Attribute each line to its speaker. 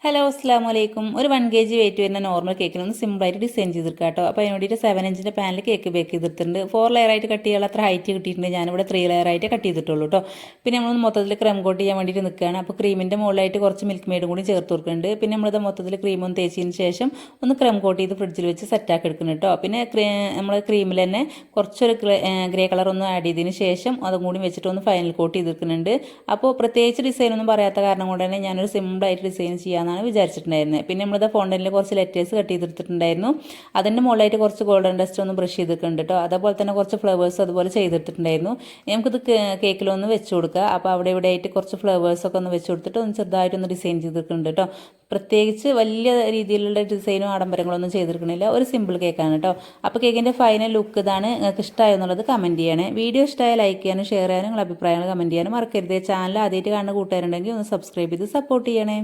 Speaker 1: Hello അസ്സാമു അലൈക്കും. ഒരു 1 kg wait വരുന്ന നോർമൽ കേക്കിന് ഒന്ന് സിമ്പിളായിട്ട് ഡിസൈൻ ചെയ്തെടുക്കുക കേട്ടോ. അപ്പോൾ അതിന് വേണ്ടിയിട്ട് 7 ഇഞ്ചിൻ്റെ പാനിൽ കേക്ക് ബേക്ക് ചെയ്തിട്ടുണ്ട്. 4 ലെയറായിട്ട് കട്ട് ചെയ്യാൻ അത്ര ഹൈറ്റ് കിട്ടിയിട്ടുണ്ട്. ഞാനിവിടെ 3 ലെയറായിട്ട് കട്ട് ചെയ്തിട്ടുള്ളൂ കേട്ടോ. പിന്നെ നമ്മളൊന്ന് മൊത്തത്തിൽ ക്രീം കോട്ട് ചെയ്യാൻ വേണ്ടിയിട്ട് നിൽക്കുകയാണ്. അപ്പോൾ ക്രീമിൻ്റെ മുകളിലായിട്ട് കുറച്ച് മിൽക്ക് മെയ്ഡും കൂടി ചേർത്ത് കൊടുക്കുന്നുണ്ട്. പിന്നെ നമ്മളിത് മൊത്തത്തിൽ ക്രീം ഒന്ന് തേച്ചതിന് ശേഷം ഒന്ന് ക്രീം കോട്ട് ചെയ്ത് ഫ്രിഡ്ജിൽ വെച്ച് സെറ്റാക്കി എടുക്കുന്നു കേട്ടോ. പിന്നെ നമ്മൾ ക്രീമിൽ തന്നെ കുറച്ചൊരു ഗ്രേ കളർ ഒന്ന് ആഡ് ചെയ്തതിന് ശേഷം അതും കൂടി വെച്ചിട്ട് ഒന്ന് ഫൈനൽ കോട്ട് ചെയ്തെടുക്കുന്നുണ്ട്. അപ്പോൾ പ്രത്യേകിച്ച് ഡിസൈനൊന്നും പറയാത്ത കാരണം കൊണ്ട് തന്നെ ഞാനൊരു സിമ്പിളായിട്ട് ഡിസൈൻ ചെയ്യാമെന്നാണ് വിചാരിച്ചിട്ടുണ്ടായിരുന്നത്. പിന്നെ നമ്മളിത് ഫോണ്ടനിൽ കുറച്ച് ലെറ്റേഴ്സ് കട്ട് ചെയ്തെടുത്തിട്ടുണ്ടായിരുന്നു. അതിൻ്റെ മുകളിലായിട്ട് കുറച്ച് ഗോൾഡൻ ഡസ്റ്റ് ഒന്ന് ബ്രഷ് ചെയ്തിട്ടുണ്ട് കേട്ടോ. അതേപോലെ തന്നെ കുറച്ച് ഫ്ലവേഴ്സ് അതുപോലെ ചെയ്തെടുത്തിട്ടുണ്ടായിരുന്നു. നമുക്കിത് കേക്കിലൊന്ന് വെച്ച് കൊടുക്കുക. അപ്പോൾ അവിടെ ഇവിടെ ആയിട്ട് കുറച്ച് ഫ്ലവേഴ്സൊക്കെ ഒന്ന് വെച്ച് കൊടുത്തിട്ട് ഒന്ന് ചെറുതായിട്ടൊന്ന് ഡിസൈൻ ചെയ്തിട്ടുണ്ട് കേട്ടോ. പ്രത്യേകിച്ച് വലിയ രീതിയിലുള്ള ഡിസൈനും ആഡംബരങ്ങളൊന്നും ചെയ്തിരിക്കണില്ല. ഒരു സിമ്പിൾ കേക്കാണ് കേട്ടോ. അപ്പോൾ കേക്കിൻ്റെ ഫൈനൽ ലുക്ക് ഇതാണ്. നിങ്ങൾക്ക് ഇഷ്ടമായോ എന്നുള്ളത് കമൻറ്റ് ചെയ്യണേ. വീഡിയോ ഇഷ്ടമായ ലൈക്ക് ചെയ്യാനും ഷെയർ ചെയ്യാനും നിങ്ങളുടെ അഭിപ്രായങ്ങൾ കമൻറ്റ് ചെയ്യാനും മറക്കരുത്. ചാനൽ ആദ്യമായിട്ട് കാണുന്ന കൂട്ടുകാരുണ്ടെങ്കിൽ ഒന്ന് സബ്സ്ക്രൈബ് ചെയ്ത് സപ്പോർട്ട് ചെയ്യണേ.